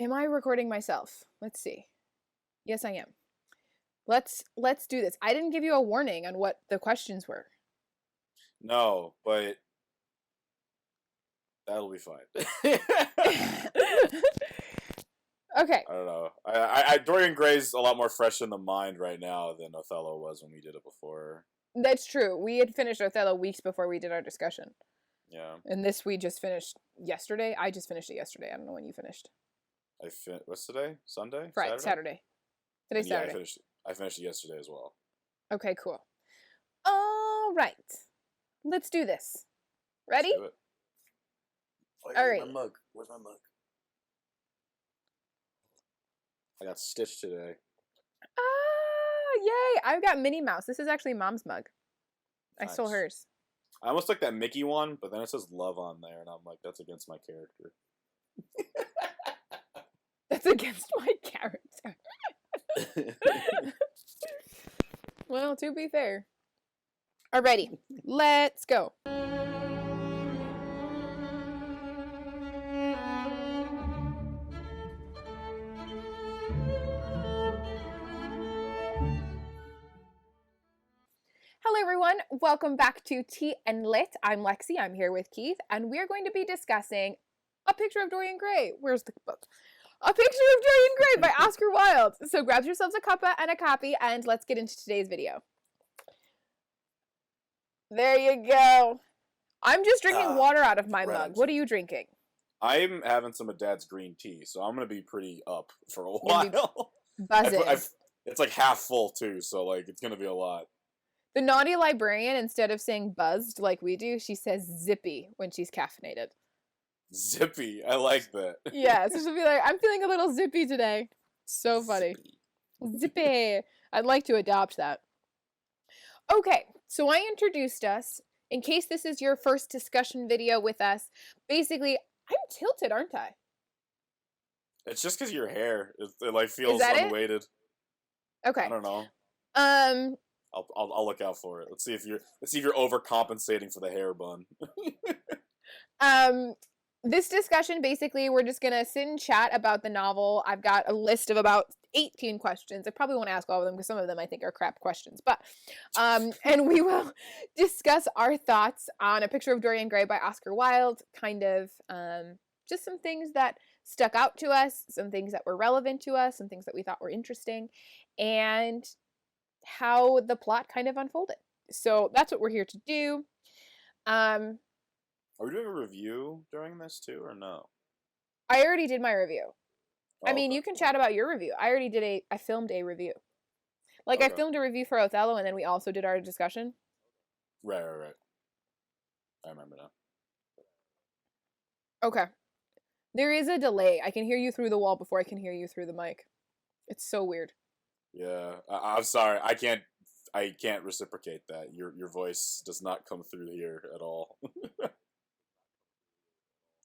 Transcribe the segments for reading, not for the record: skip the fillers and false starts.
Am I recording myself? Let's see. Yes, I am. Let's do this. I didn't give you a warning on what the questions were. No, but that'll be fine. Okay. I don't know. Dorian Gray's a lot more fresh in the mind right now than Othello was when we did it before. That's true. We had finished Othello weeks before we did our discussion. Yeah. And this we just finished yesterday. I just finished it yesterday. I don't know when you finished. What's today? Sunday? Right, Saturday. Today's yeah, Saturday. I finished it yesterday as well. Okay, cool. All right. Let's do this. Ready? Let's do it. All right. My mug. Where's my mug? I got stitched today. Ah, yay. I've got Minnie Mouse. This is actually Mom's mug. Nice. I stole hers. I almost took that Mickey one, but then it says love on there, and I'm like, that's against my character. That's against my character. Well, to be fair. Alrighty, let's go. Hello everyone, welcome back to Tea and Lit. I'm Lexi, I'm here with Keith, and we're going to be discussing A Picture of Dorian Gray. Where's the book? A Picture of Dorian Gray by Oscar Wilde. So grab yourselves a cuppa and a copy, and let's get into today's video. There you go. I'm just drinking water out of my mug. What are you drinking? I'm having some of Dad's green tea, so I'm going to be pretty up for a while. Buzzing. It's like half full too, so like it's going to be a lot. The naughty librarian, instead of saying buzzed like we do, she says zippy when she's caffeinated. Zippy. I like that. Yeah, so she'll be like, I'm feeling a little zippy today. So funny. Zippy. I'd like to adopt that. Okay, so I introduced us. In case this is your first discussion video with us, basically, I'm tilted, aren't I? It's just because your hair, it like feels unweighted. Okay. I don't know. I'll look out for it. Let's see if you're overcompensating for the hair bun. This discussion, basically, we're just gonna sit and chat about the novel. I've got a list of about 18 questions. I probably won't ask all of them because some of them I think are crap questions. But and we will discuss our thoughts on A Picture of Dorian Gray by Oscar Wilde. Kind of just some things that stuck out to us, some things that were relevant to us, some things that we thought were interesting, and how the plot kind of unfolded. So that's what we're here to do. Are we doing a review during this too, or no? I already did my review. Oh, I mean, okay. you can chat about your review. I filmed a review. Like, Okay. I filmed a review for Othello, and then we also did our discussion. Right. I remember now. Okay. There is a delay. I can hear you through the wall before I can hear you through the mic. It's so weird. Yeah, I'm sorry. I can't reciprocate that. Your voice does not come through here at all.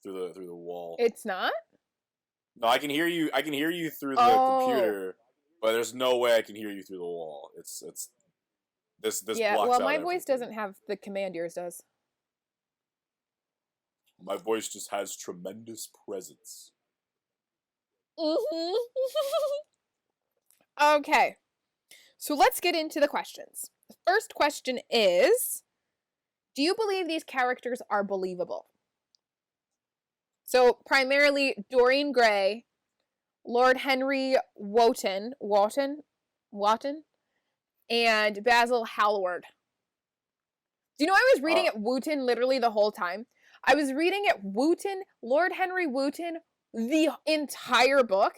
through the wall. It's not? No, I can hear you. I can hear you through the computer, but there's no way I can hear you through the wall. It's this yeah, blocks well, out my everything. voice doesn't have the command yours does. My voice just has tremendous presence. Mm-hmm. Okay. So let's get into the questions. The first question is, do you believe these characters are believable? So primarily Dorian Gray, Lord Henry Wotton, and Basil Hallward. Do you know I was reading it Wooten literally the whole time? I was reading it Wooten, Lord Henry Wooten, the entire book.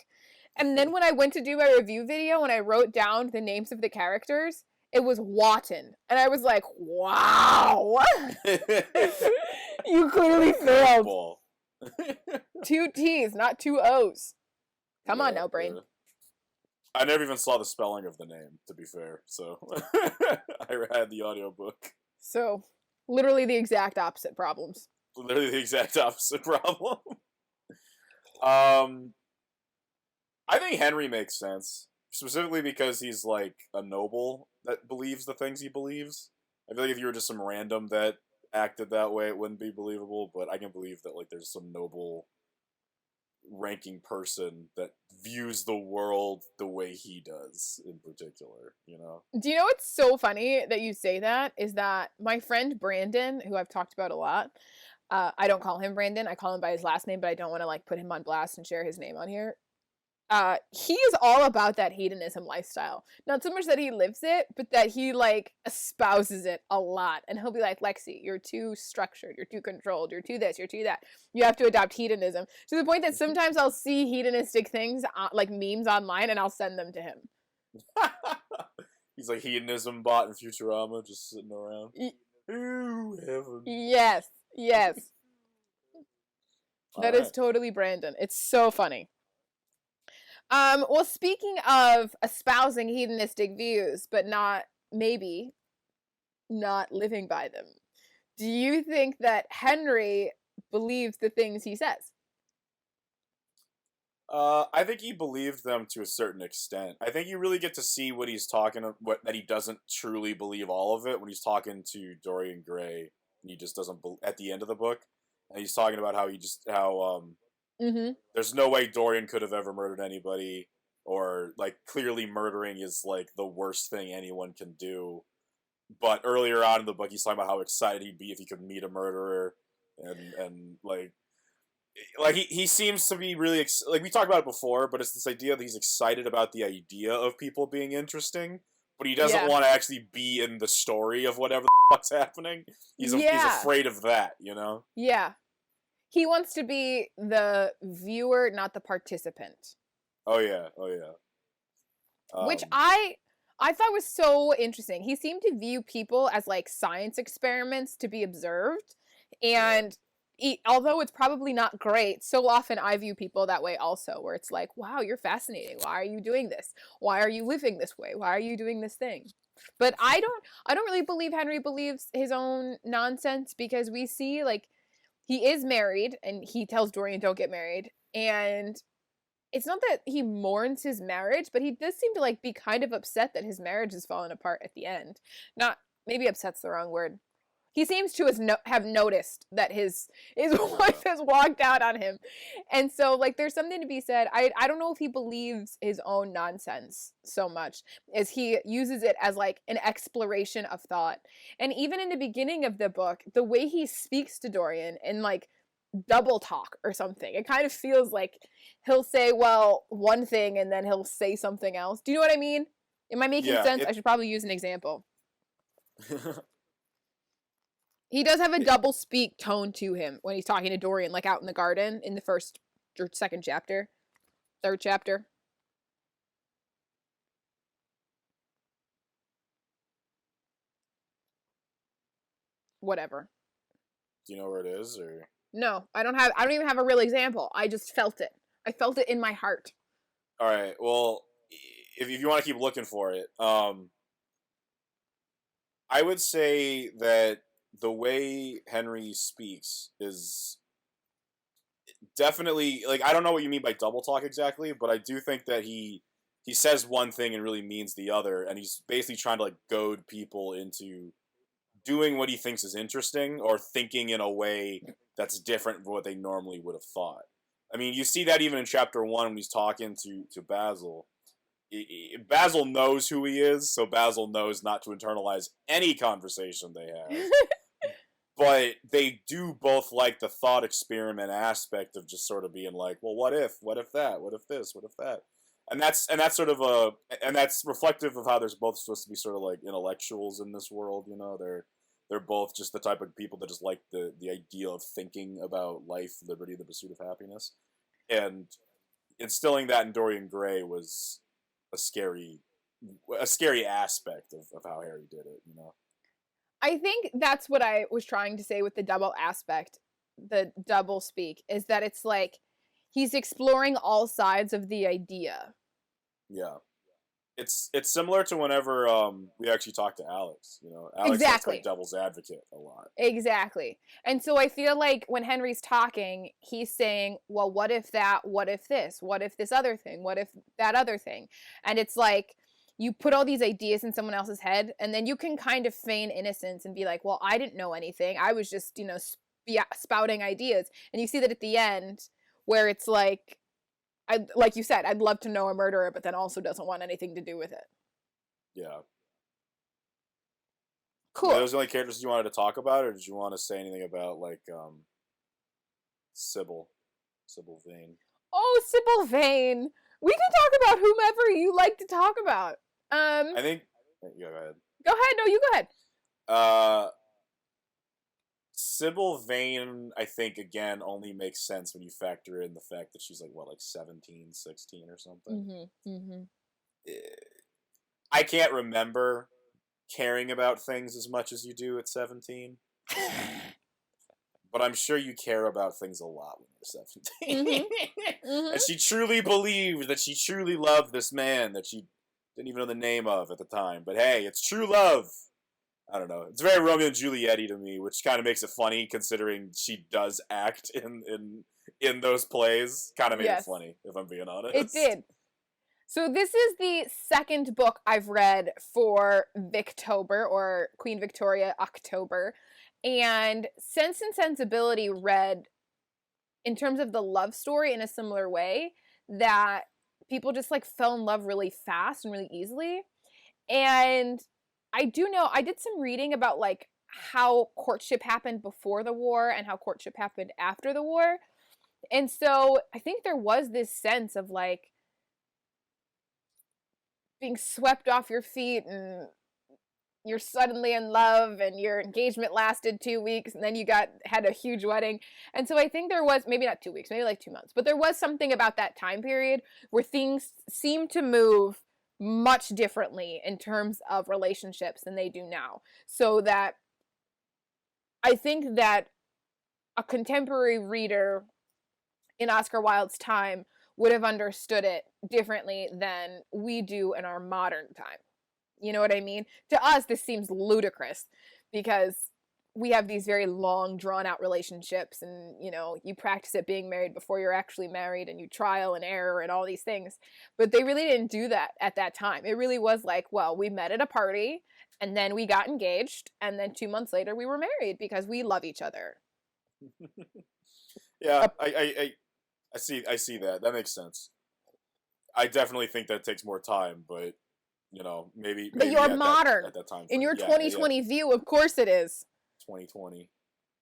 And then when I went to do my review video and I wrote down the names of the characters, it was Wotton. And I was like, wow. You clearly failed. 2 T's, not 2 O's. Come on now, brain. I never even saw the spelling of the name, to be fair. So I had the audiobook. So literally the exact opposite problems. Literally the exact opposite problem. I think Henry makes sense. Specifically because he's like a noble that believes the things he believes. I feel like if you were just some random that acted that way, it wouldn't be believable, but I can believe that like there's some noble ranking person that views the world the way he does in particular, you know? Do you know what's so funny that you say that is that my friend Brandon, who I've talked about a lot, I don't call him Brandon. I call him by his last name, but I don't want to like put him on blast and share his name on here. He is all about that hedonism lifestyle. Not so much that he lives it, but that he like espouses it a lot. And he'll be like, Lexi, you're too structured, you're too controlled, you're too this, you're too that. You have to adopt hedonism. To the point that sometimes I'll see hedonistic things, like memes online, and I'll send them to him. He's like hedonism bot in Futurama, just sitting around. Ooh, heaven. Yes, yes. That is totally Brandon. It's so funny. Well, speaking of espousing hedonistic views, but not living by them, do you think that Henry believes the things he says? I think he believed them to a certain extent. I think you really get to see what he's talking about, that he doesn't truly believe all of it when he's talking to Dorian Gray, and he just doesn't at the end of the book, and he's talking about how there's no way Dorian could have ever murdered anybody, or like clearly murdering is like the worst thing anyone can do. But earlier on in the book, he's talking about how excited he'd be if he could meet a murderer, and like he seems to be really like we talked about it before, but it's this idea that he's excited about the idea of people being interesting, but he doesn't want to actually be in the story of whatever the fuck's happening. He's afraid of that, you know? Yeah. He wants to be the viewer, not the participant. Oh yeah. Which I thought was so interesting. He seemed to view people as like science experiments to be observed, and although it's probably not great, so often I view people that way also, where it's like, wow, you're fascinating. Why are you doing this? Why are you living this way? Why are you doing this thing? But I don't really believe Henry believes his own nonsense, because we see like he is married and he tells Dorian don't get married, and it's not that he mourns his marriage, but he does seem to like be kind of upset that his marriage has fallen apart at the end. Not, maybe upset's the wrong word. He seems to have noticed that his wife has walked out on him. And so, like, there's something to be said. I don't know if he believes his own nonsense so much as he uses it as, like, an exploration of thought. And even in the beginning of the book, the way he speaks to Dorian in, like, double talk or something, it kind of feels like he'll say, well, one thing, and then he'll say something else. Do you know what I mean? Am I making sense? I should probably use an example. He does have a double speak tone to him when he's talking to Dorian, like out in the garden in the first or second chapter, third chapter. Whatever. Do you know where it is, or? No, I don't even have a real example. I just felt it. I felt it in my heart. All right. Well, if you want to keep looking for it, I would say that the way Henry speaks is definitely, like, I don't know what you mean by double talk exactly, but I do think that he says one thing and really means the other, and he's basically trying to like goad people into doing what he thinks is interesting or thinking in a way that's different from what they normally would have thought. I mean, you see that even in chapter 1 when he's talking to Basil. Basil knows who he is, so Basil knows not to internalize any conversation they have. But they do both like the thought experiment aspect of just sort of being like, well, what if that, what if this, what if that, and that's sort of and that's reflective of how they're both supposed to be sort of like intellectuals in this world. You know, they're both just the type of people that just like the idea of thinking about life, liberty, the pursuit of happiness, and instilling that in Dorian Gray was a scary aspect of how Harry did it. You know. I think that's what I was trying to say with the double aspect, the double speak, is that it's like he's exploring all sides of the idea. Yeah. It's similar to whenever we actually talk to Alex, you know. Alex exactly. Like devil's advocate a lot. Exactly. And so I feel like when Henry's talking, he's saying, well, what if that, what if this, what if this other thing, what if that other thing? And it's like, you put all these ideas in someone else's head, and then you can kind of feign innocence and be like, well, I didn't know anything. I was just, you know, spouting ideas. And you see that at the end, where it's like, like you said, I'd love to know a murderer, but then also doesn't want anything to do with it. Yeah. Cool. Are those the only characters you wanted to talk about, or did you want to say anything about, like, Sybil Vane? Oh, Sybil Vane. We can talk about whomever you like to talk about. I think... Yeah, go ahead. Go ahead. No, you go ahead. Sybil Vane, I think, again, only makes sense when you factor in the fact that she's, like, what, like 17, 16 or something? I can't remember caring about things as much as you do at 17. But I'm sure you care about things a lot when you're 17. And she truly believed that she truly loved this man that she didn't even know the name of at the time. But hey, it's true love. I don't know. It's very Romeo and Juliet-y to me, which kind of makes it funny considering she does act in those plays. Kind of made it funny, if I'm being honest. It did. So this is the second book I've read for Victober, or Queen Victoria October. And Sense and Sensibility read, in terms of the love story, in a similar way, that people just like fell in love really fast and really easily. And I do know, I did some reading about like how courtship happened before the war and how courtship happened after the war. And so I think there was this sense of like being swept off your feet, and you're suddenly in love, and your engagement lasted 2 weeks, and then you had a huge wedding. And so I think there was, maybe not 2 weeks, maybe like 2 months, but there was something about that time period where things seemed to move much differently in terms of relationships than they do now. So that I think that a contemporary reader in Oscar Wilde's time would have understood it differently than we do in our modern time. You know what I mean? To us, this seems ludicrous because we have these very long, drawn-out relationships, and, you know, you practice at being married before you're actually married, and you trial and error and all these things. But they really didn't do that at that time. It really was like, well, we met at a party, and then we got engaged, and then 2 months later we were married because we love each other. Yeah, I see that. That makes sense. I definitely think that takes more time, but you know, maybe but you're modern at that time. In your 2020 view, of course it is. 2020.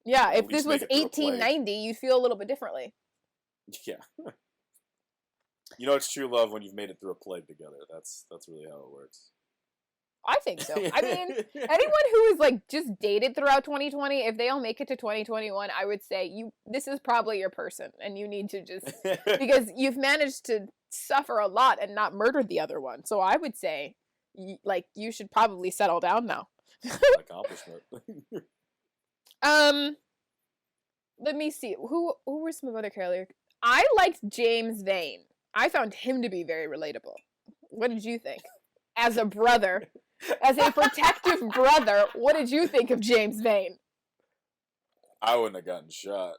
Yeah, if this was 1890, you'd feel a little bit differently. Yeah. You know, it's true love when you've made it through a plague together. That's really how it works. I think so. I mean, anyone who is like just dated throughout 2020, if they all make it to 2021, I would say this is probably your person, and you need to just, because you've managed to suffer a lot and not murdered the other one. So I would say, like, you should probably settle down now. Accomplishment. Let me see. Who were some of other characters? I liked James Vane. I found him to be very relatable. What did you think? As a brother, as a protective brother, what did you think of James Vane? I wouldn't have gotten shot.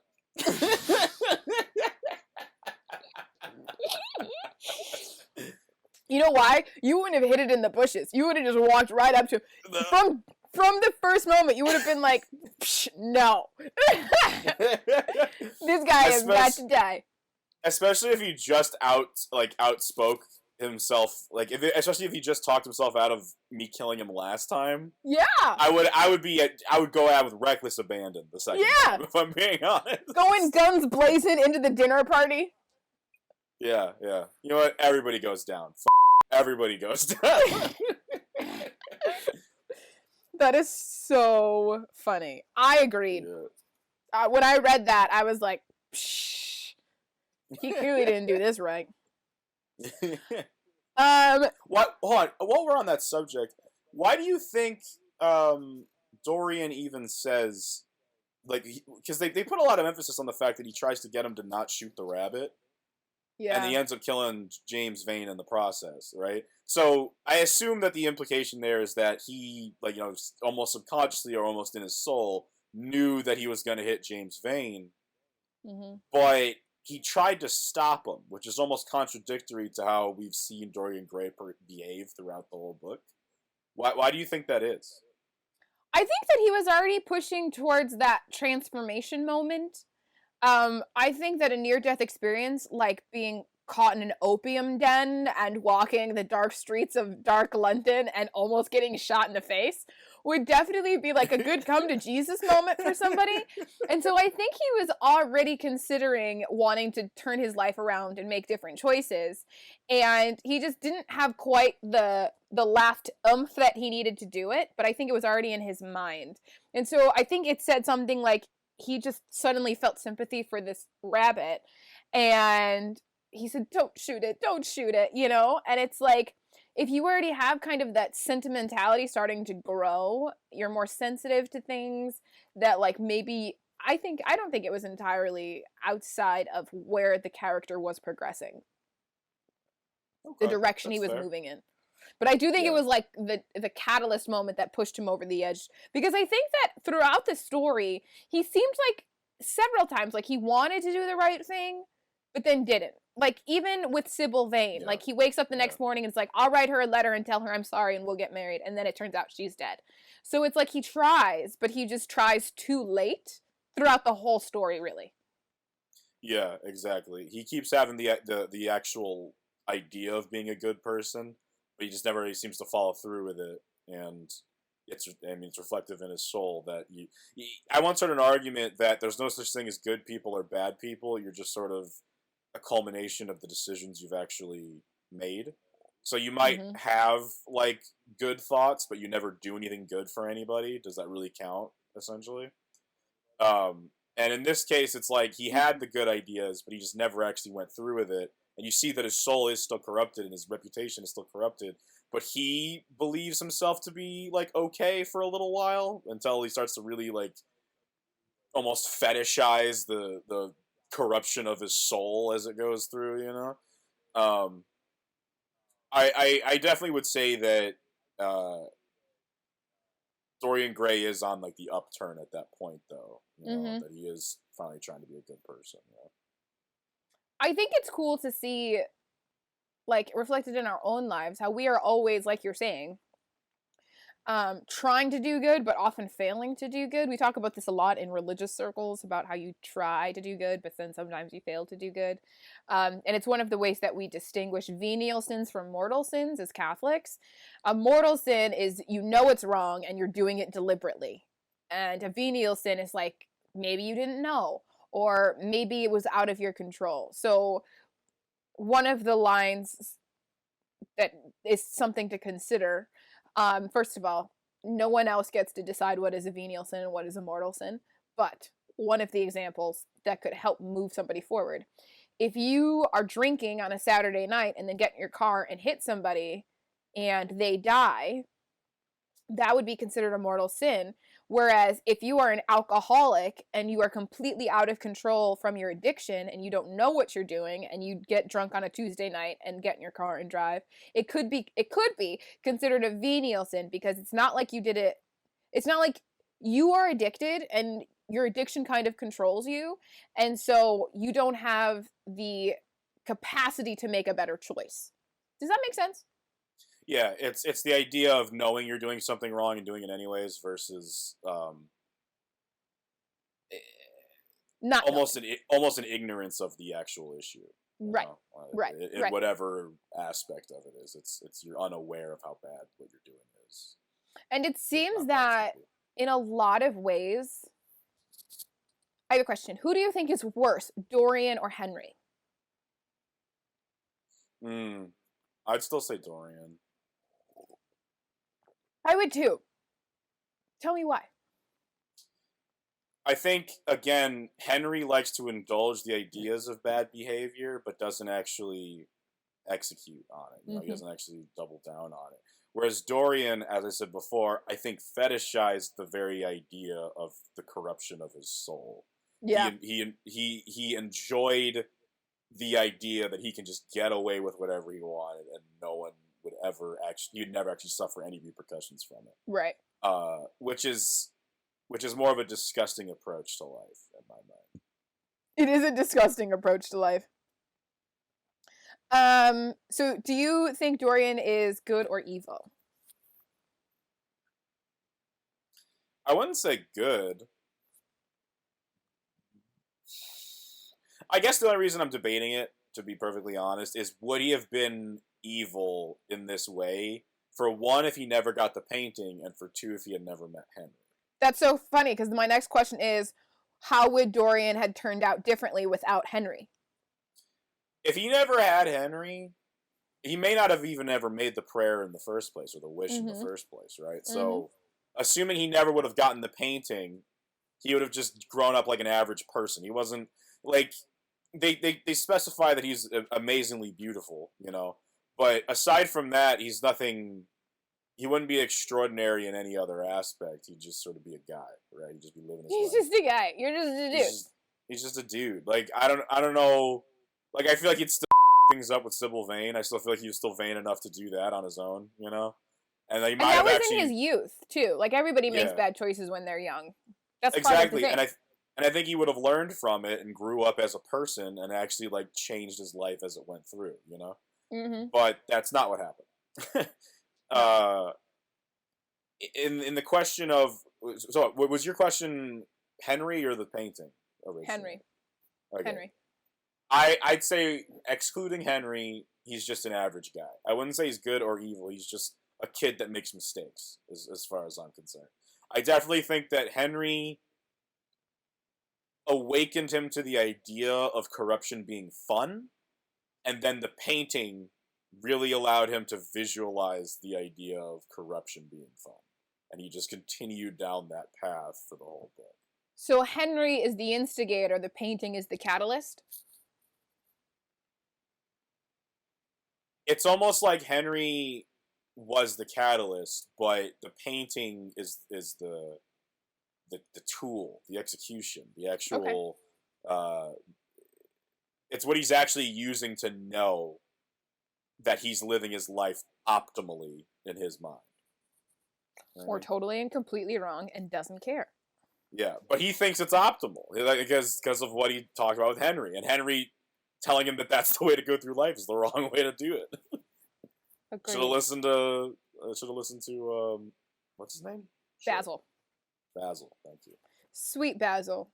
You know why? You wouldn't have hid it in the bushes. You would have just walked right up to him. From the first moment, you would have been like, no. This guy is about to die. Especially if he just outspoke himself, like especially if he just talked himself out of me killing him last time. Yeah. I would go out with reckless abandon the second time, if I'm being honest. Going guns blazing into the dinner party. Yeah. You know what? Everybody goes down. Everybody goes down. That is so funny. I agreed. Yeah. When I read that, I was like, psh, he clearly didn't do this right. What? Hold on. While we're on that subject, why do you think Dorian even says, like, because they put a lot of emphasis on the fact that he tries to get him to not shoot the rabbit. Yeah. And he ends up killing James Vane in the process, right? So I assume that the implication there is that he, like, you know, almost subconsciously or almost in his soul, knew that he was going to hit James Vane, but he tried to stop him, which is almost contradictory to how we've seen Dorian Gray behave throughout the whole book. Why do you think that is? I think that he was already pushing towards that transformation moment. I think that a near-death experience, like being caught in an opium den and walking the dark streets of dark London and almost getting shot in the face would definitely be like a good come to Jesus moment for somebody. And so I think he was already considering wanting to turn his life around and make different choices. And he just didn't have quite the last oomph that he needed to do it, but I think it was already in his mind. And so I think it said something like he just suddenly felt sympathy for this rabbit, and he said, don't shoot it, you know? And it's like, if you already have kind of that sentimentality starting to grow, you're more sensitive to things that, like, maybe, I don't think it was entirely outside of where the character was progressing, the direction he was moving in. But I do think it was like the catalyst moment that pushed him over the edge, because I think that throughout the story, he seemed like several times like he wanted to do the right thing, but then didn't. Like, even with Sybil Vane, like, he wakes up the next morning and it's like, I'll write her a letter and tell her I'm sorry and we'll get married. And then it turns out she's dead. So it's like he tries, but he just tries too late throughout the whole story, really. Yeah, exactly. He keeps having the actual idea of being a good person, but he just never really seems to follow through with it. And it's reflective in his soul that I once heard an argument that there's no such thing as good people or bad people. You're just sort of a culmination of the decisions you've actually made. So you might have, like, good thoughts, but you never do anything good for anybody. Does that really count, essentially? And in this case, it's like he had the good ideas, but he just never actually went through with it. And you see that his soul is still corrupted and his reputation is still corrupted. But he believes himself to be, like, okay for a little while until he starts to really, like, almost fetishize the corruption of his soul as it goes through, you know? I definitely would say that Dorian Gray is on, like, the upturn at that point, though. You know, that he is finally trying to be a good person. You know? I think it's cool to see, like, reflected in our own lives, how we are always, like you're saying, trying to do good, but often failing to do good. We talk about this a lot in religious circles, about how you try to do good, but then sometimes you fail to do good. And it's one of the ways that we distinguish venial sins from mortal sins as Catholics. A mortal sin is, you know it's wrong and you're doing it deliberately. And a venial sin is like, maybe you didn't know, or maybe it was out of your control. So one of the lines that is something to consider, first of all, no one else gets to decide what is a venial sin and what is a mortal sin, but one of the examples that could help move somebody forward. If you are drinking on a Saturday night and then get in your car and hit somebody and they die, that would be considered a mortal sin. Whereas if you are an alcoholic and you are completely out of control from your addiction and you don't know what you're doing and you get drunk on a Tuesday night and get in your car and drive, it could be considered a venial sin, because it's not like you did it. It's not like you are addicted and your addiction kind of controls you, and so you don't have the capacity to make a better choice. Does that make sense? Yeah, it's the idea of knowing you're doing something wrong and doing it anyways versus Not almost an ignorance of the actual issue. Right. Right. In whatever aspect of it is, it's you're unaware of how bad what you're doing is. And it seems that in a lot of ways, I have a question. Who do you think is worse, Dorian or Henry? I'd still say Dorian. I would too. Tell me why. I think, again, Henry likes to indulge the ideas of bad behavior, but doesn't actually execute on it. You know, he doesn't actually double down on it. Whereas Dorian, as I said before, I think fetishized the very idea of the corruption of his soul. Yeah. He enjoyed the idea that he can just get away with whatever he wanted and no one would ever actually, you'd never actually suffer any repercussions from it. Right. Which is more of a disgusting approach to life in my mind. It is a disgusting approach to life. So do you think Dorian is good or evil? I wouldn't say good. I guess the only reason I'm debating it, to be perfectly honest, is would he have been evil in this way? For one, if he never got the painting, and for two, if he had never met Henry. That's so funny, because my next question is, how would Dorian had turned out differently without Henry? If he never had Henry, he may not have even ever made the prayer in the first place, or the wish in the first place, right? So, assuming he never would have gotten the painting, he would have just grown up like an average person. He wasn't, like, they specify that he's amazingly beautiful, you know? But aside from that, he's nothing, he wouldn't be extraordinary in any other aspect. He'd just sort of be a guy, right? He'd just be living his life. He's just a guy. You're just a dude. He's just a dude. Like, I don't know, like, I feel like he'd still things up with Sybil Vane. I still feel like he was still vain enough to do that on his own, you know? And he might that have was actually, in his youth, too. Like, everybody makes bad choices when they're young. That's exactly, and I think he would have learned from it and grew up as a person and actually, like, changed his life as it went through, you know? But that's not what happened. In the question of, so was your question Henry or the painting originally? Henry. Okay. Henry. I'd say, excluding Henry, he's just an average guy. I wouldn't say he's good or evil. He's just a kid that makes mistakes, as far as I'm concerned. I definitely think that Henry awakened him to the idea of corruption being fun, and then the painting really allowed him to visualize the idea of corruption being fun. And he just continued down that path for the whole book. So Henry is the instigator, the painting is the catalyst? It's almost like Henry was the catalyst, but the painting is the tool, the execution, the actual. Okay. It's what he's actually using to know that he's living his life optimally in his mind. Right? Or totally and completely wrong and doesn't care. Yeah, but he thinks it's optimal because of what he talked about with Henry, and Henry telling him that that's the way to go through life is the wrong way to do it. Should have listened to. What's his name? Basil. Basil, thank you. Sweet Basil.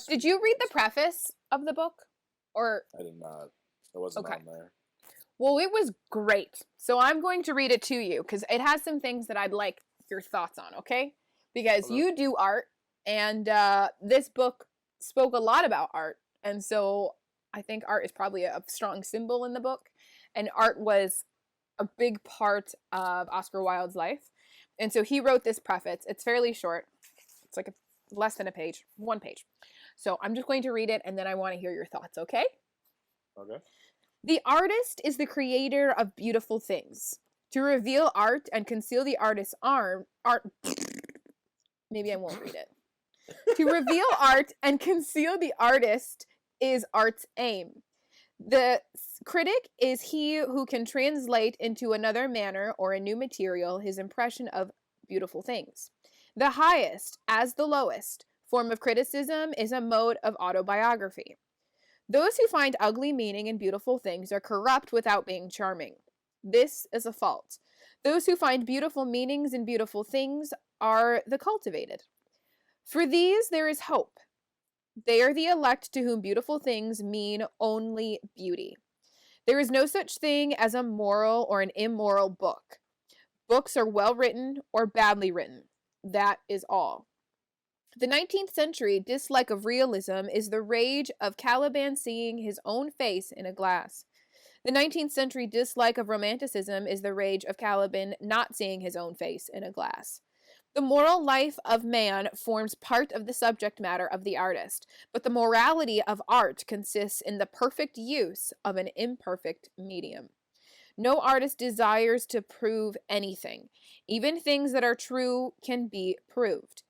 Did you read the preface of the book, or? I did not. It wasn't on there. Well, it was great. So I'm going to read it to you because it has some things that I'd like your thoughts on. Okay? Because you do art, and this book spoke a lot about art, and so I think art is probably a strong symbol in the book, and art was a big part of Oscar Wilde's life. And so he wrote this preface. It's fairly short. It's like less than a page, 1 page. So I'm just going to read it, and then I want to hear your thoughts, okay? Okay. The artist is the creator of beautiful things. To reveal art and conceal the artist's maybe I won't read it. To reveal art and conceal the artist is art's aim. The critic is he who can translate into another manner or a new material his impression of beautiful things. The highest, as the lowest, form of criticism is a mode of autobiography. Those who find ugly meaning in beautiful things are corrupt without being charming. This is a fault. Those who find beautiful meanings in beautiful things are the cultivated. For these there is hope. They are the elect to whom beautiful things mean only beauty. There is no such thing as a moral or an immoral book. Books are well written or badly written. That is all. The 19th century dislike of realism is the rage of Caliban seeing his own face in a glass. The 19th century dislike of romanticism is the rage of Caliban not seeing his own face in a glass. The moral life of man forms part of the subject matter of the artist, but the morality of art consists in the perfect use of an imperfect medium. No artist desires to prove anything. Even things that are true can be proved.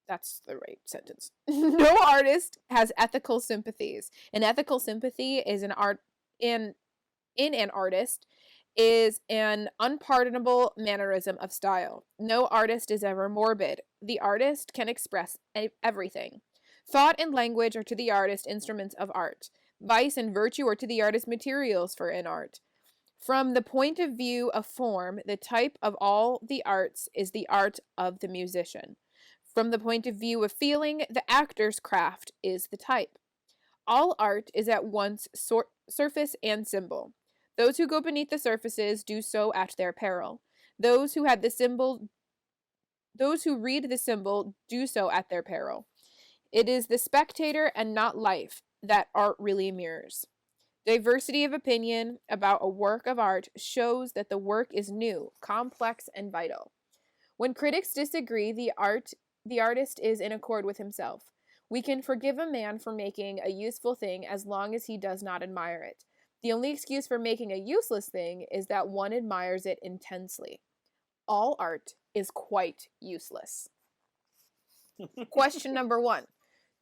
That's the right sentence. No artist has ethical sympathies. An ethical sympathy is an artist is an unpardonable mannerism of style. No artist is ever morbid. The artist can express everything. Thought and language are to the artist instruments of art. Vice and virtue are to the artist materials for an art. From the point of view of form, the type of all the arts is the art of the musician. From the point of view of feeling, the actor's craft is the type. All art is at once surface and symbol. Those who go beneath the surfaces do so at their peril. Those who have the symbol Those who read the symbol do so at their peril. It is the spectator and not life that art really mirrors. Diversity of opinion about a work of art shows that the work is new, complex, and vital. When critics disagree, the artist is in accord with himself. We can forgive a man for making a useful thing as long as he does not admire it. The only excuse for making a useless thing is that one admires it intensely. All art is quite useless. Question number 1.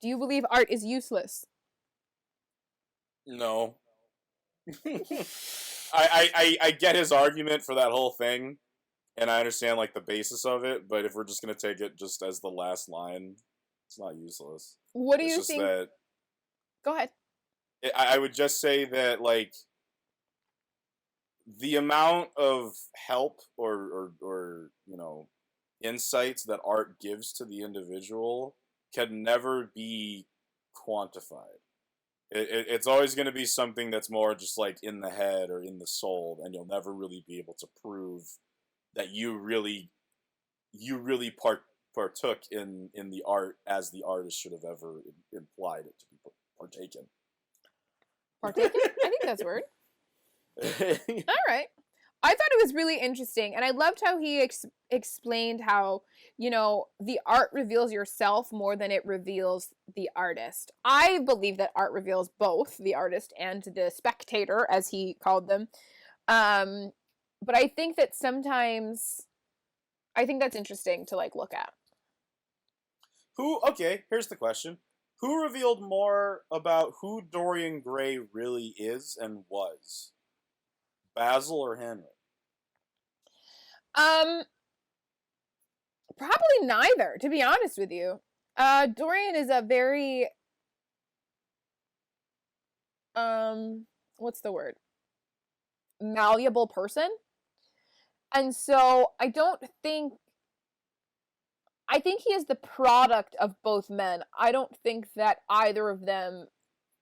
Do you believe art is useless? No. I get his argument for that whole thing, and I understand like the basis of it, but if we're just gonna take it just as the last line, it's not useless. What do It's you just think? that Go ahead. I would just say that like the amount of help or insights that art gives to the individual can never be quantified. It's always going to be something that's more just like in the head or in the soul, and you'll never really be able to prove that you really partook in the art as the artist should have ever implied it to be partaken. Partaken? I think that's a word. All right. I thought it was really interesting, and I loved how he explained how, the art reveals yourself more than it reveals the artist. I believe that art reveals both the artist and the spectator, as he called them. But I think that sometimes, I think that's interesting to look at. Okay, here's the question. Who revealed more about who Dorian Gray really is and was? Basil or Henry? Probably neither, to be honest with you. Dorian is a very, what's the word? Malleable person. And so I think he is the product of both men. I don't think that either of them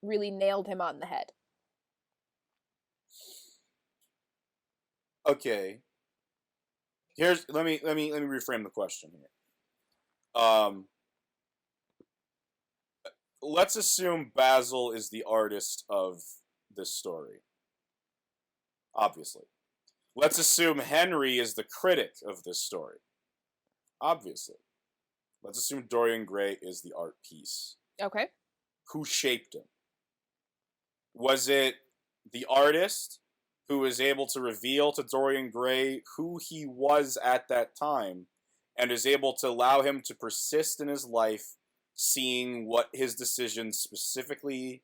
really nailed him on the head. Okay. Let me reframe the question here. Let's assume Basil is the artist of this story. Obviously. Let's assume Henry is the critic of this story. Obviously. Let's assume Dorian Gray is the art piece. Okay. Who shaped him? Was it the artist who was able to reveal to Dorian Gray who he was at that time and is able to allow him to persist in his life, seeing what his decisions specifically,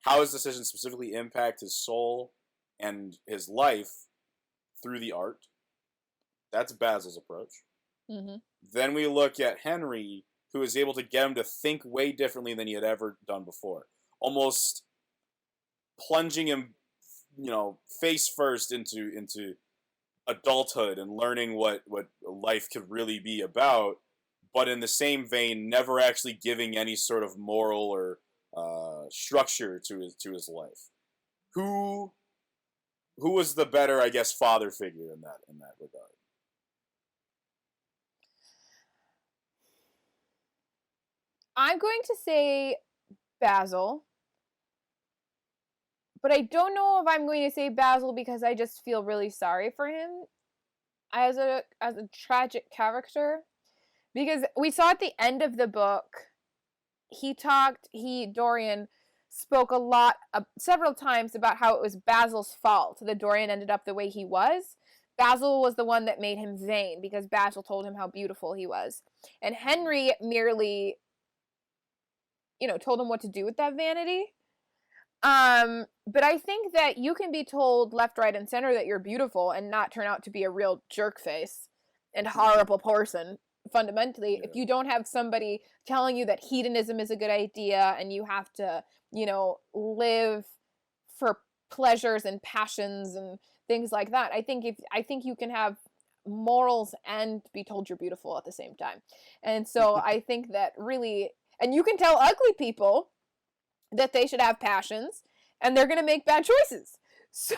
how his decisions specifically impact his soul and his life through the art? That's Basil's approach. Mm-hmm. Then we look at Henry, who is able to get him to think way differently than he had ever done before. Almost plunging him, face first into adulthood and learning what life could really be about, but in the same vein, never actually giving any sort of moral or structure to his life. Who was the better, I guess, father figure in that regard? I'm going to say Basil. But I don't know if I'm going to say Basil because I just feel really sorry for him as a tragic character. Because we saw at the end of the book, Dorian spoke a lot, several times about how it was Basil's fault that Dorian ended up the way he was. Basil was the one that made him vain because Basil told him how beautiful he was. And Henry merely, told him what to do with that vanity. But I think that you can be told left, right, and center that you're beautiful and not turn out to be a real jerk face and horrible person, fundamentally, if you don't have somebody telling you that hedonism is a good idea and you have to, live for pleasures and passions and things like that. I think you can have morals and be told you're beautiful at the same time. And so I think that really, and you can tell ugly people that they should have passions, and they're going to make bad choices. So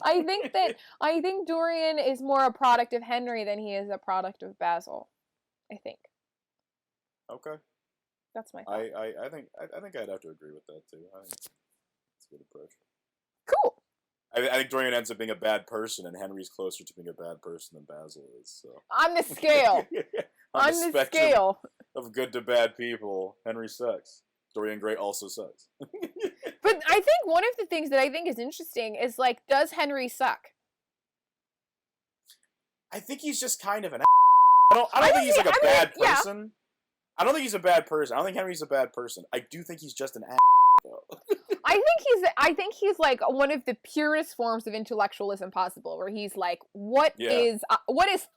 I think Dorian is more a product of Henry than he is a product of Basil. I think. Okay. That's my thought. I think I'd have to agree with that too. I think it's a good approach. Cool. I think Dorian ends up being a bad person, and Henry's closer to being a bad person than Basil is. So On the scale. on the spectrum scale of good to bad people, Henry sucks. Dorian Gray also sucks. But I think one of the things that I think is interesting is, like, does Henry suck? I think he's just kind of an. I don't think he's like a bad person. Yeah. I don't think he's a bad person. I don't think Henry's a bad person. I do think he's just an though. I think he's like one of the purest forms of intellectualism possible, where he's like, what is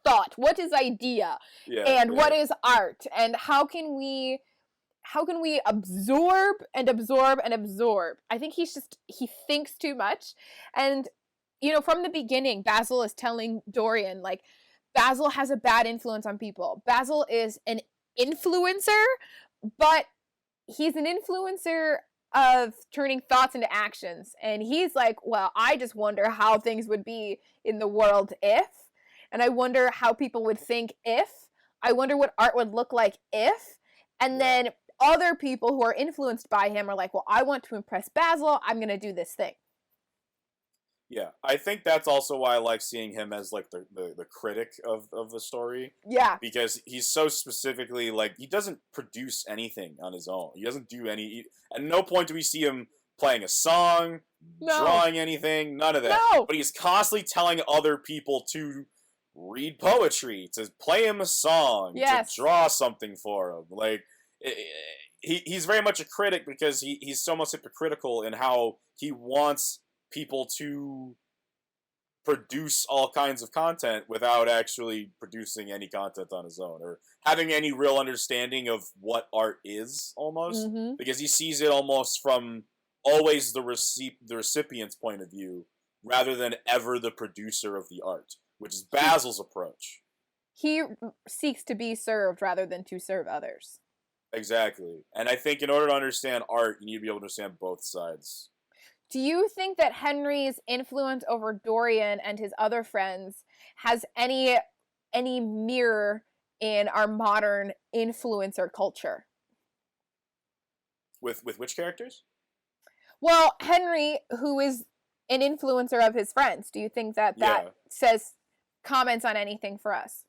thought, what is idea, what is art, and how can we absorb and absorb and absorb. I think he thinks too much. And from the beginning, Basil is telling Dorian, like, Basil has a bad influence on people. Basil is an influencer, but he's an influencer of turning thoughts into actions. And he's like, well, I just wonder how things would be in the world if, and I wonder how people would think if, I wonder what art would look like if, and then other people who are influenced by him are like, well, I want to impress Basil, I'm going to do this thing. Yeah, I think that's also why I like seeing him as, like, the critic of the story. Yeah. Because he's so specifically, like, he doesn't produce anything on his own. He doesn't do at no point do we see him playing a song, drawing anything, none of that. No. But he's constantly telling other people to read poetry, to play him a song, to draw something for him. Like, he's very much a critic because he's so much hypocritical in how he wants people to produce all kinds of content without actually producing any content on his own or having any real understanding of what art is, almost. Mm-hmm. Because he sees it almost from always the recipient's point of view rather than ever the producer of the art, which is Basil's approach. He seeks to be served rather than to serve others. Exactly. And I think in order to understand art, you need to be able to understand both sides. Do you think that Henry's influence over Dorian and his other friends has any mirror in our modern influencer culture? With which characters? Well, Henry, who is an influencer of his friends, do you think that says comments on anything for us?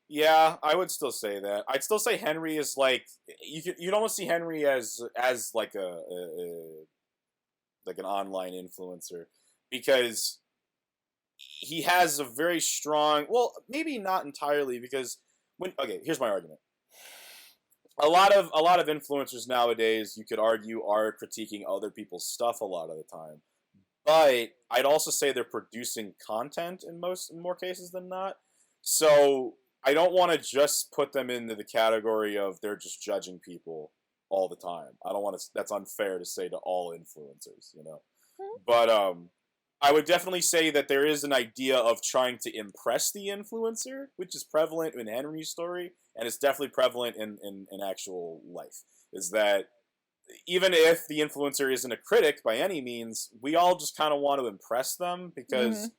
Yeah, I would still say that. I'd still say Henry is like you'd almost see Henry as like like an online influencer, because he has a very strong, well, maybe not entirely, because here's my argument. A lot of influencers nowadays, you could argue, are critiquing other people's stuff a lot of the time. But I'd also say they're producing content in more cases than not. So I don't want to just put them into the category of they're just judging people all the time. I don't want to. That's unfair to say to all influencers, Mm-hmm. But I would definitely say that there is an idea of trying to impress the influencer, which is prevalent in Henry's story, and it's definitely prevalent in actual life. Is that even if the influencer isn't a critic by any means, we all just kind of want to impress them because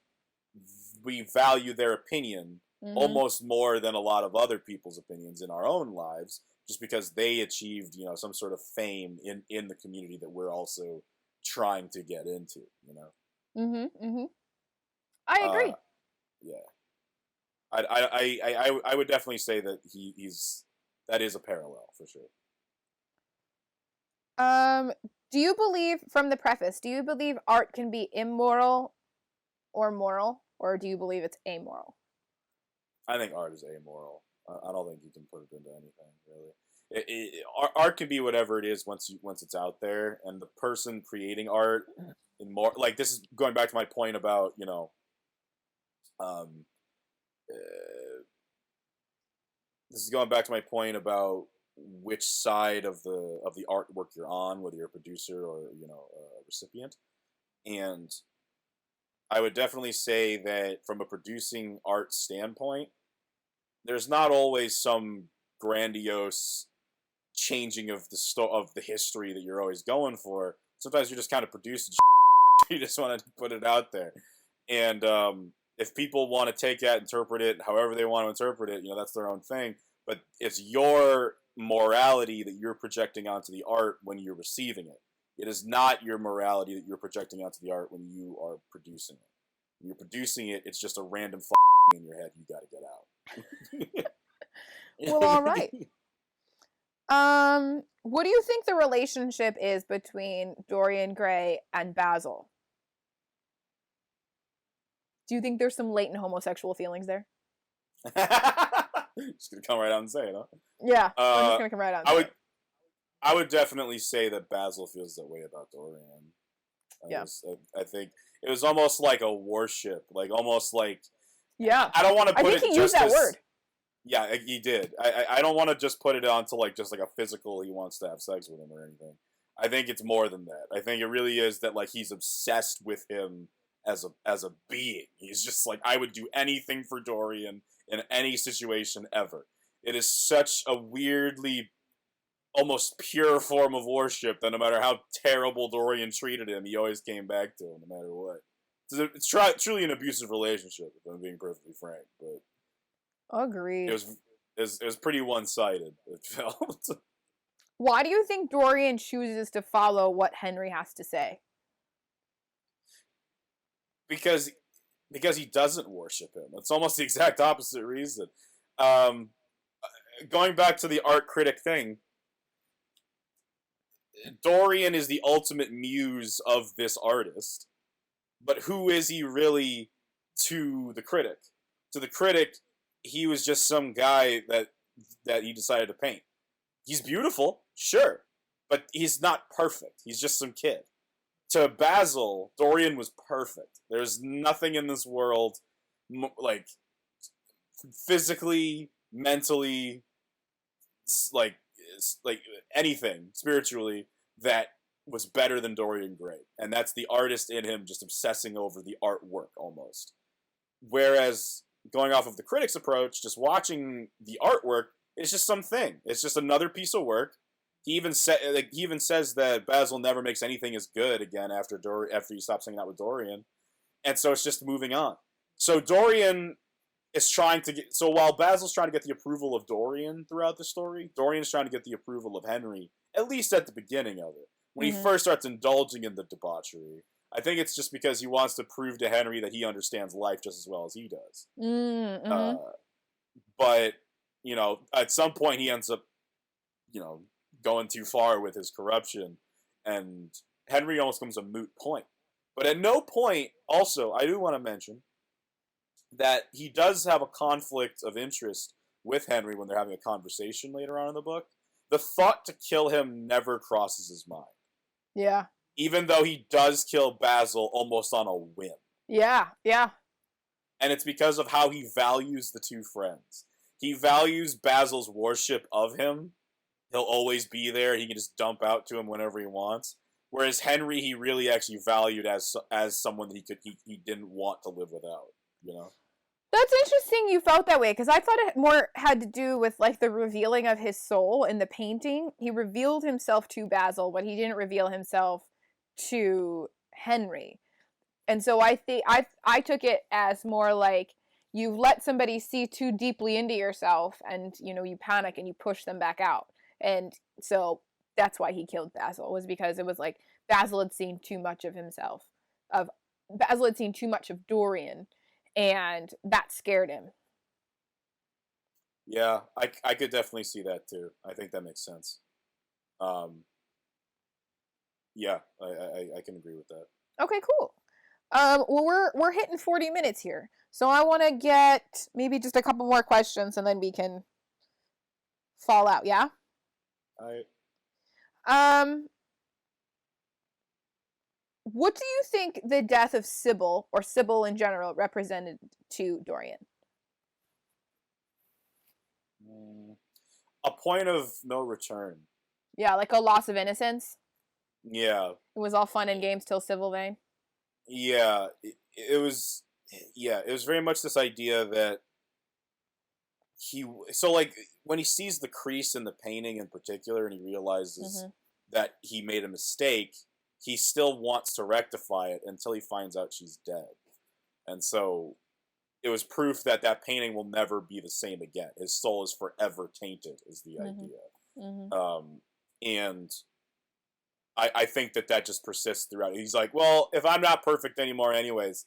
we value their opinion almost more than a lot of other people's opinions in our own lives, just because they achieved, some sort of fame in the community that we're also trying to get into, I agree. Yeah. I would definitely say that that is a parallel for sure. Do you believe, from the preface, do you believe art can be immoral or moral, or do you believe it's amoral? I think art is amoral. I don't think you can put it into anything, really. Art can be whatever it is once it's out there, and the person creating art, this is going back to my point about this is going back to my point about which side of the artwork you're on, whether you're a producer or a recipient, and I would definitely say that from a producing art standpoint, there's not always some grandiose changing of of the history that you're always going for. Sometimes you're just kind of producing you just want to put it out there. And if people want to take that, interpret it however they want to interpret it, that's their own thing. But it's your morality that you're projecting onto the art when you're receiving it. It is not your morality that you're projecting onto the art when you are producing it. When you're producing it, it's just a random in your head you got to get out. Well, all right. What do you think the relationship is between Dorian Gray and Basil? Do you think there's some latent homosexual feelings there? Just gonna come right out and say it, huh? Yeah, I'm just gonna come right out. And I would definitely say that Basil feels that way about Dorian. I think it was almost like a worship, like almost like. Yeah. I don't want to put it. I think he used that word. Yeah, he did. I don't want to just put it onto just like a physical. He wants to have sex with him or anything. I think it's more than that. I think it really is that he's obsessed with him as a being. He's just like, I would do anything for Dorian in any situation ever. It is such a weirdly, almost pure form of worship that no matter how terrible Dorian treated him, he always came back to him no matter what. It's truly an abusive relationship, if I'm being perfectly frank. But agreed. It was pretty one-sided, it felt. Why do you think Dorian chooses to follow what Henry has to say? Because he doesn't worship him. It's almost the exact opposite reason. Going back to the art critic thing, Dorian is the ultimate muse of this artist, but who is he really to the critic? To the critic, he was just some guy that he decided to paint. He's beautiful, sure, but he's not perfect. He's just some kid. To Basil, Dorian was perfect. There's nothing in this world, physically, mentally, like anything spiritually, that was better than Dorian Gray. And that's the artist in him just obsessing over the artwork almost. Whereas going off of the critic's approach, just watching the artwork, it's just something. It's just another piece of work. He even says that Basil never makes anything as good again after he stops hanging out with Dorian, and so it's just moving on. So Dorian is trying to get. So while Basil's trying to get the approval of Dorian throughout the story, Dorian's trying to get the approval of Henry, at least at the beginning of it, when he first starts indulging in the debauchery. I think it's just because he wants to prove to Henry that he understands life just as well as he does. But at some point he ends up, going too far with his corruption, and Henry almost becomes a moot point. But at no point, also, I do want to mention that he does have a conflict of interest with Henry when they're having a conversation later on in the book. The thought to kill him never crosses his mind. Yeah. Even though he does kill Basil almost on a whim. Yeah, yeah. And it's because of how he values the two friends. He values Basil's worship of him. He'll always be there. He can just dump out to him whenever he wants. Whereas Henry, he really actually valued as someone that he didn't want to live without. That's interesting you felt that way, because I thought it more had to do with the revealing of his soul in the painting. He revealed himself to Basil, but he didn't reveal himself to Henry. And so I think I took it as more like you let somebody see too deeply into yourself, and you panic and you push them back out. And so that's why he killed Basil, was because it was like Basil had seen too much of himself. Basil had seen too much of Dorian, and that scared him. Yeah, I could definitely see that too. I think that makes sense. Yeah, I can agree with that. Okay, cool. Well, we're hitting 40 minutes here, so I want to get maybe just a couple more questions, and then we can fall out. Yeah. All right. What do you think the death of Sybil, or Sybil in general, represented to Dorian? A point of no return. Yeah, like a loss of innocence. Yeah. It was all fun and games till Sybil Vane. Yeah, it was. Yeah, it was very much this idea that so like when he sees the crease in the painting in particular, and he realizes that he made a mistake, he still wants to rectify it until he finds out she's dead. And so it was proof that that painting will never be the same again. His soul is forever tainted, is the idea. And I think that just persists throughout. He's like, well, if I'm not perfect anymore anyways,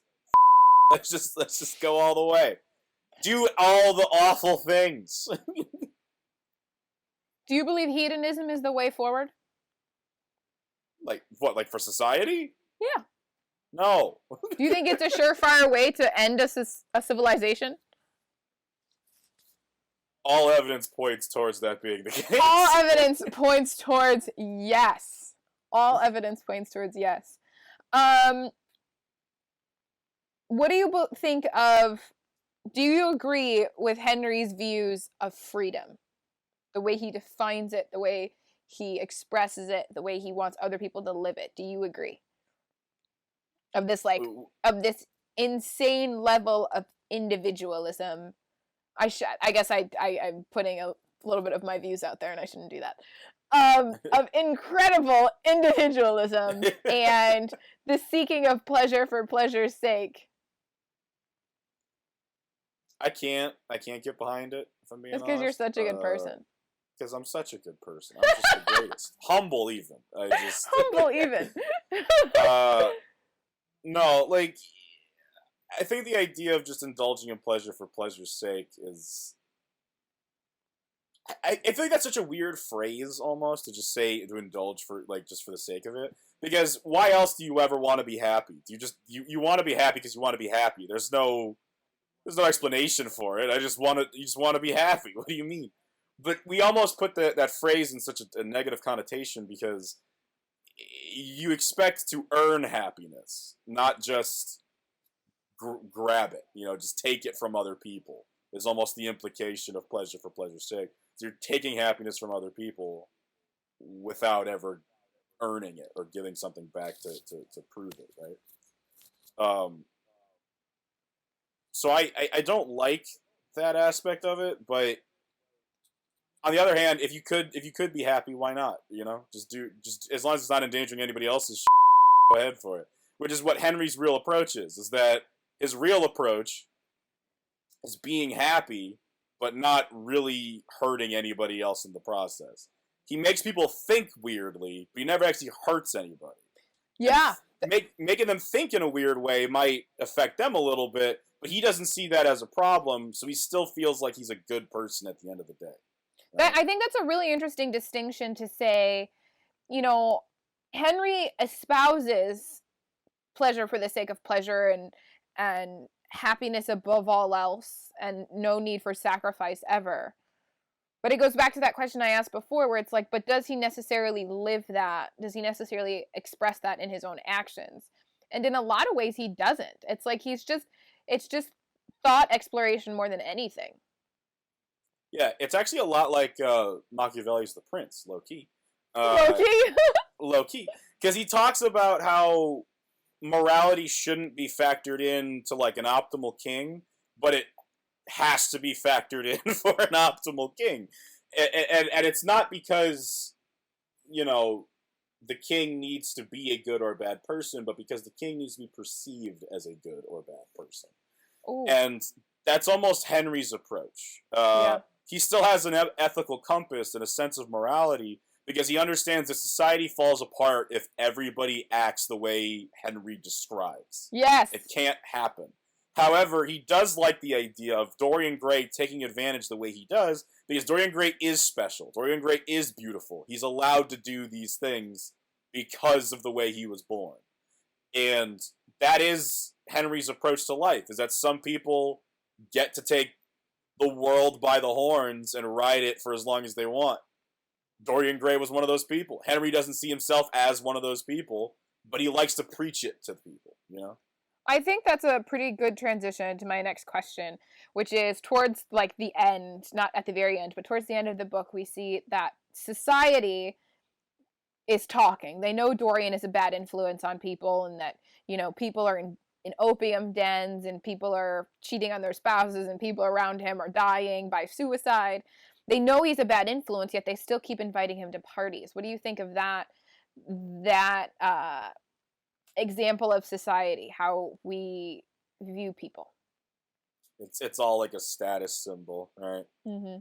let's just go all the way. Do all the awful things. Do you believe hedonism is the way forward? Like what? Like for society? Yeah. No. Do you think it's a surefire way to end a civilization? All evidence points towards that being the case. All evidence points towards yes. All evidence points towards yes. What do you think of? Do you agree with Henry's views of freedom? The way he defines it, the way he expresses it, the way he wants other people to live it. Do you agree? Of this insane level of individualism. I guess I'm putting a little bit of my views out there and I shouldn't do that. Of incredible individualism and the seeking of pleasure for pleasure's sake. I can't get behind it, if I'm being honest. It's because you're such a good person. Because I'm such a good person. I'm just the greatest. Humble even. Humble even. No, like, I think the idea of just indulging in pleasure for pleasure's sake is... I feel like that's such a weird phrase, almost, to just say, to indulge for, like, just for the sake of it. Because why else do you ever want to be happy? Do you just, you want to be happy because you want to be happy. There's no explanation for it. You just want to be happy. What do you mean? But we almost put that phrase in such a negative connotation because you expect to earn happiness, not just grab it. Just take it from other people. Is almost the implication of pleasure for pleasure's sake. So you're taking happiness from other people without ever earning it or giving something back to prove it, right? So I don't like that aspect of it, but on the other hand, if you could be happy, why not? Just as long as it's not endangering anybody else's go ahead for it. Which is what Henry's real approach is that his real approach is being happy, but not really hurting anybody else in the process. He makes people think weirdly, but he never actually hurts anybody. Yeah. Making them think in a weird way might affect them a little bit, but he doesn't see that as a problem, so he still feels like he's a good person at the end of the day. Right? I think that's a really interesting distinction to say, Henry espouses pleasure for the sake of pleasure and happiness above all else and no need for sacrifice ever. But it goes back to that question I asked before where it's like, but does he necessarily live that? Does he necessarily express that in his own actions? And in a lot of ways he doesn't. It's like it's just thought exploration more than anything. Yeah, it's actually a lot like Machiavelli's The Prince, low-key. Low-key? Low-key. Because he talks about how morality shouldn't be factored in to like an optimal king, but it has to be factored in for an optimal king. And it's not because, the king needs to be a good or bad person, but because the king needs to be perceived as a good or bad person. Ooh. And that's almost Henry's approach. Yeah. He still has an ethical compass and a sense of morality because he understands that society falls apart if everybody acts the way Henry describes. Yes. It can't happen. However, he does like the idea of Dorian Gray taking advantage the way he does because Dorian Gray is special. Dorian Gray is beautiful. He's allowed to do these things because of the way he was born. And that is Henry's approach to life, is that some people get to take the world by the horns and ride it for as long as they want. Dorian Gray was one of those people. Henry doesn't see himself as one of those people, but he likes to preach it to people, I think that's a pretty good transition to my next question, which is towards like the end, not at the very end, but towards the end of the book, we see that society is talking. They know Dorian is a bad influence on people and that, people are in opium dens, and people are cheating on their spouses, and people around him are dying by suicide. They know he's a bad influence, yet they still keep inviting him to parties. What do you think of that example of society, how we view people? It's all like a status symbol, right? Mm-hmm.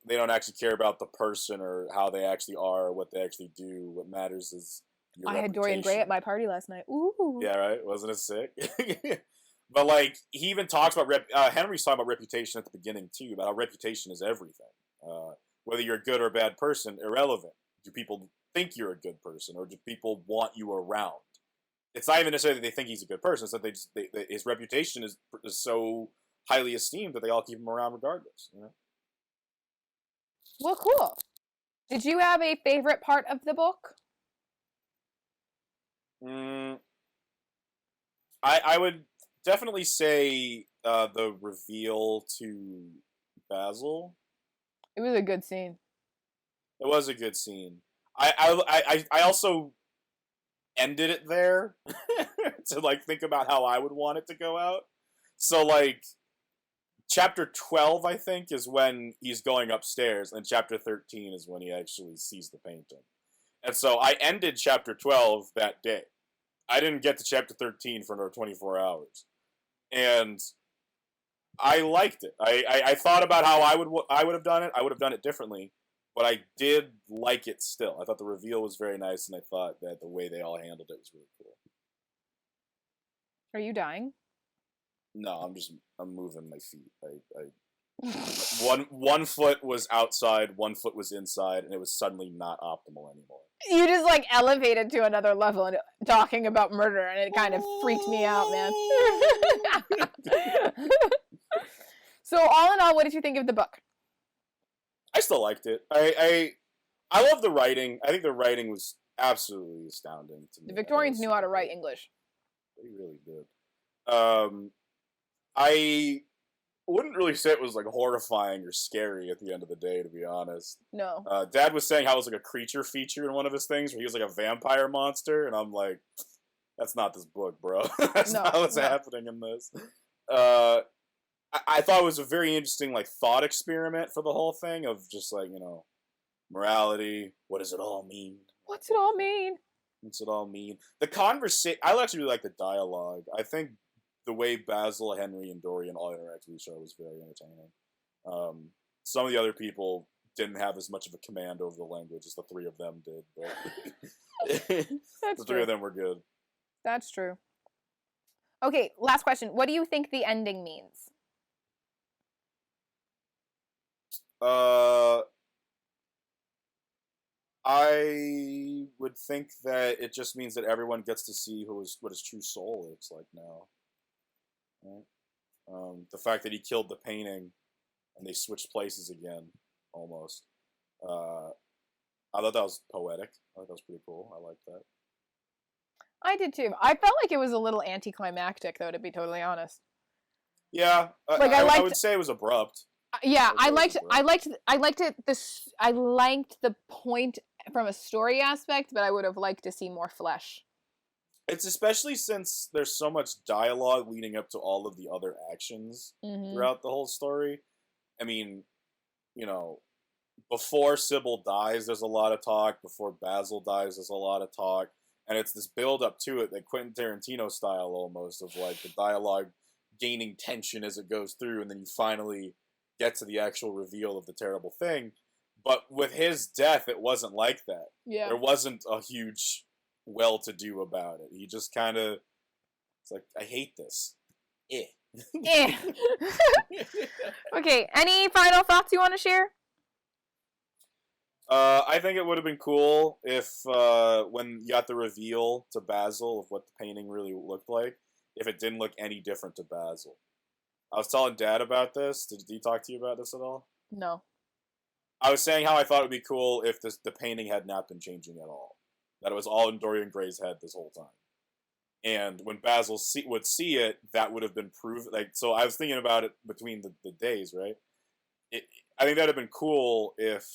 They don't actually care about the person or how they actually are, or what they actually do. What matters is your I had Dorian Gray reputation. at my party last night. Ooh. Yeah, right. Wasn't it sick? But like he even talks about Henry's talking about reputation at the beginning too. About how reputation is everything. Whether you're a good or a bad person, irrelevant. Do people think you're a good person, or do people want you around? It's not even necessarily that they think he's a good person. It's that his reputation is so highly esteemed that they all keep him around regardless. You know? Well, cool. Did you have a favorite part of the book? I would definitely say the reveal to Basil. It was a good scene. It was a good scene. I also ended it there to like think about how I would want it to go out. So like chapter 12 I think is when he's going upstairs, and chapter 13 is when he actually sees the painting. And so I ended chapter 12 that day. I didn't get to chapter 13 for another 24 hours. And I liked it. I thought about how I would have done it. I would have done it differently, but I did like it still. I thought the reveal was very nice, and I thought that the way they all handled it was really cool. Are you dying? No, I'm moving my feet. One foot was outside, one foot was inside, and it was suddenly not optimal anymore. You just like elevated to another level and talking about murder, and it kind of freaked me out, man. So all in all, what did you think of the book? I still liked it. I love the writing. I think the writing was absolutely astounding to me. The Victorians knew how to write English. They really did. I wouldn't really say it was like horrifying or scary at the end of the day, to be honest. No. Dad was saying how it was like a creature feature in one of his things where he was like a vampire monster, and I'm like, that's not this book, bro. That's not what's happening in this. I thought it was a very interesting like thought experiment for the whole thing of just like, you know, morality. What does it all mean? What's it all mean? What's it all mean? The conversation. I actually really like the dialogue. I think the way Basil, Henry, and Dorian all interact with each other was very entertaining. Some of the other people didn't have as much of a command over the language as the three of them did, but the three of them were good. That's true. Okay, last question. What do you think the ending means? I would think that it just means that everyone gets to see what his true soul looks like now. Right? The fact that he killed the painting and they switched places again, almost. I thought that was poetic. I thought that was pretty cool. I liked that. I did too. I felt like it was a little anticlimactic, though, to be totally honest. Yeah, like I would say it was abrupt. Yeah, I liked it. I liked the point from a story aspect, but I would have liked to see more flesh. It's especially since there's so much dialogue leading up to all of the other actions throughout the whole story. I mean, you know, before Sybil dies, there's a lot of talk. Before Basil dies, there's a lot of talk. And it's this build up to it, that Quentin Tarantino style almost, of like the dialogue gaining tension as it goes through, and then you finally get to the actual reveal of the terrible thing. But with his death, it wasn't like that. Yeah. There wasn't a huge well-to-do about it. He just kind of, it's like, I hate this. Okay, any final thoughts you want to share? I think it would have been cool if, when you got the reveal to Basil of what the painting really looked like, if it didn't look any different to Basil. I was telling Dad about this. Did he talk to you about this at all? No. I was saying how I thought it would be cool if the painting had not been changing at all. That it was all in Dorian Gray's head this whole time. And when Basil would see it, that would have been proof. Like, so I was thinking about it between the days, right? I think that would have been cool if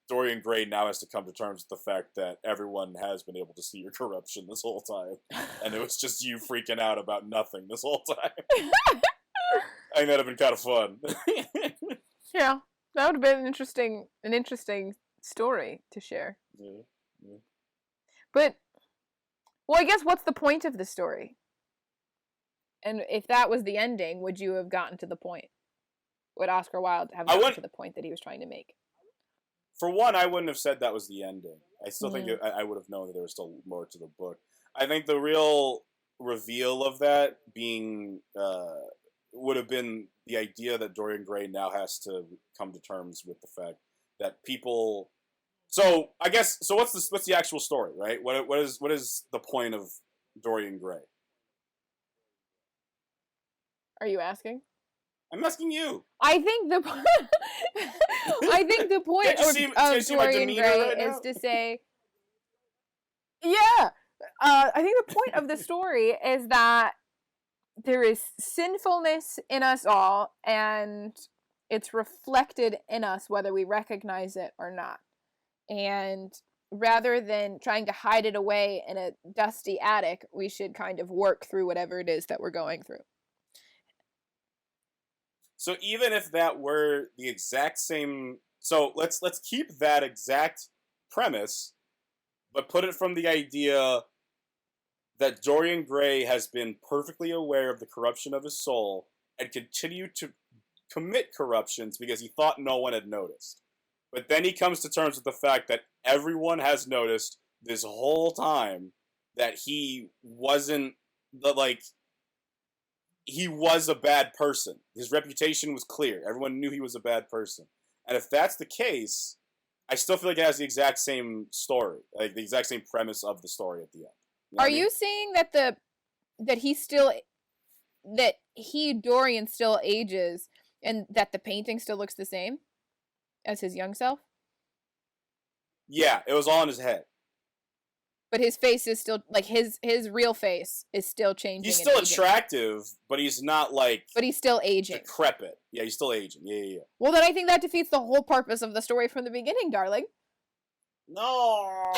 Dorian Gray now has to come to terms with the fact that everyone has been able to see your corruption this whole time, and it was just you freaking out about nothing this whole time. I think that'd have been kind of fun. Yeah, that would have been an interesting story to share. Yeah, yeah. But, well, I guess what's the point of the story? And if that was the ending, would you have gotten to the point? Would Oscar Wilde have gotten to the point that he was trying to make? For one, I wouldn't have said that was the ending. I still think I would have known that there was still more to the book. I think the real reveal of that being would have been the idea that Dorian Gray now has to come to terms with the fact that people. So I guess what's the actual story, right? What is the point of Dorian Gray? Are you asking? I'm asking you. I think the point of Dorian Gray is to say, yeah. I think the point of the story is that there is sinfulness in us all, and it's reflected in us whether we recognize it or not. And rather than trying to hide it away in a dusty attic, we should kind of work through whatever it is that we're going through. So even if that were the exact same, so let's keep that exact premise, but put it from the idea that Dorian Gray has been perfectly aware of the corruption of his soul and continued to commit corruptions because he thought no one had noticed. But then he comes to terms with the fact that everyone has noticed this whole time that he wasn't he was a bad person. His reputation was clear. Everyone knew he was a bad person. And if that's the case, I still feel like it has the exact same story, like the exact same premise of the story at the end. You know Are you saying that Dorian still ages, and that the painting still looks the same as his young self? Yeah, it was all in his head. But his face is still, like, his real face is still changing. He's still attractive, but he's not like... But he's still aging. Decrepit. Yeah, he's still aging. Yeah. Well, then I think that defeats the whole purpose of the story from the beginning, darling. No!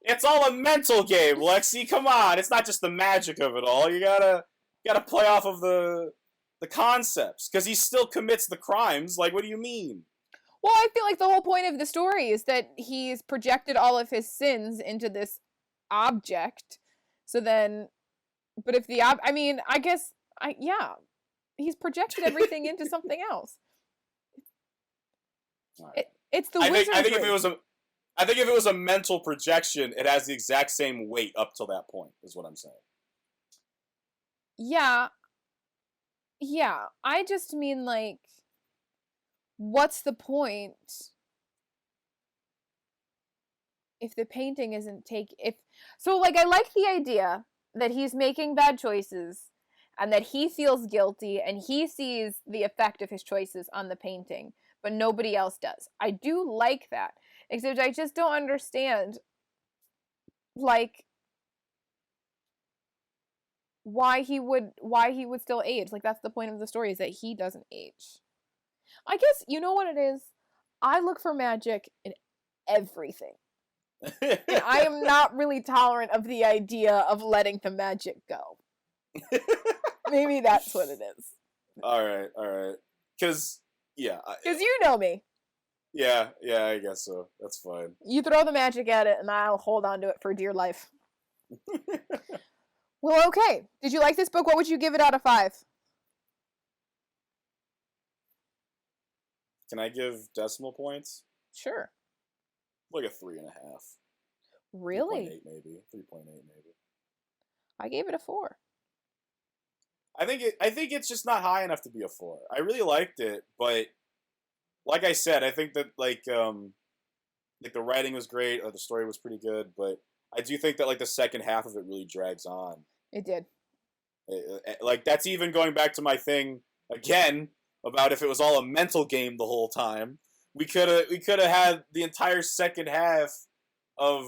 It's all a mental game, Lexi. Come on, it's not just the magic of it all. You gotta play off of the concepts, because he still commits the crimes. Like, what do you mean? Well, I feel like the whole point of the story is that he's projected all of his sins into this object. So then, but if he's projected everything into something else. Right. It's the wizardry. I think if it was a mental projection, it has the exact same weight up till that point, is what I'm saying. Yeah. I just mean, like, what's the point if the painting isn't I like the idea that he's making bad choices and that he feels guilty and he sees the effect of his choices on the painting, but nobody else does. I do like that, except I just don't understand, like, why he would still age. Like, that's the point of the story, is that he doesn't age. I guess, you know what it is? I look for magic in everything. And I am not really tolerant of the idea of letting the magic go. Maybe that's what it is. Alright. Because, yeah. Because you know me. Yeah, I guess so. That's fine. You throw the magic at it, and I'll hold on to it for dear life. Well, okay. Did you like this book? What would you give it out of 5? Can I give decimal points? Sure. Like a 3.5. Really? 3.8 maybe. 3.8 maybe. I gave it a 4. I think it's just not high enough to be a 4. I really liked it, but like I said, I think that like the writing was great, or the story was pretty good, but I do think that like the second half of it really drags on. It did. Like, that's even going back to my thing again about if it was all a mental game the whole time. We could have had the entire second half of,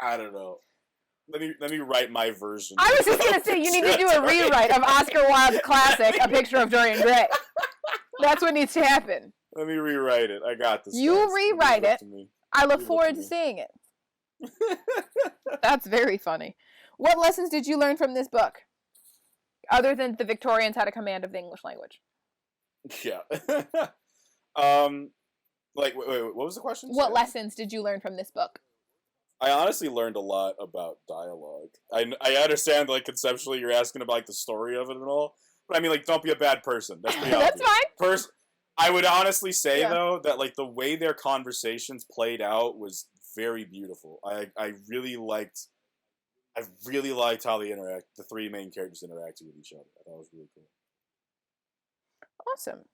I don't know. Let me write my version. I was just gonna say, you need to do a rewrite of Oscar Wilde's classic, A Picture of Dorian Gray. That's what needs to happen. Let me rewrite it. I got this. You guys. rewrite Leave it. up to me. I look Leave it up forward to to me. seeing it. That's very funny. What lessons did you learn from this book? Other than the Victorians had a command of the English language. Yeah. Like, wait, what was the question? What Sorry. lessons did you learn from this book? I honestly learned a lot about dialogue. I understand, like, conceptually you're asking about, like, the story of it and all, but I mean, like, don't be a bad person. That's pretty That's obvious. fine. I would honestly say, Yeah. though, that, like, the way their conversations played out was very beautiful. I really liked how the three main characters interacted with each other. I thought it was really cool. Awesome.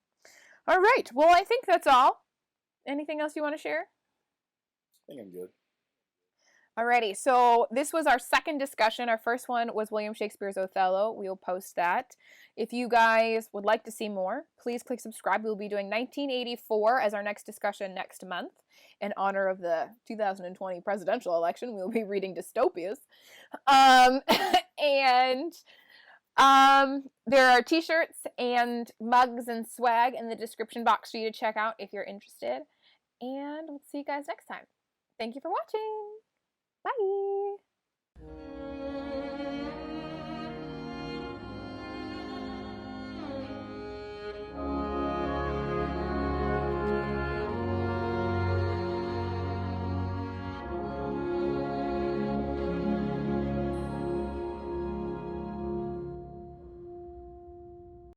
All right. Well, I think that's all. Anything else you want to share? I think I'm good. Alrighty, so this was our second discussion. Our first one was William Shakespeare's Othello. We'll post that. If you guys would like to see more, please click subscribe. We'll be doing 1984 as our next discussion next month. In honor of the 2020 presidential election, we'll be reading dystopias. And there are t-shirts and mugs and swag in the description box for you to check out if you're interested. And we'll see you guys next time. Thank you for watching. Bye.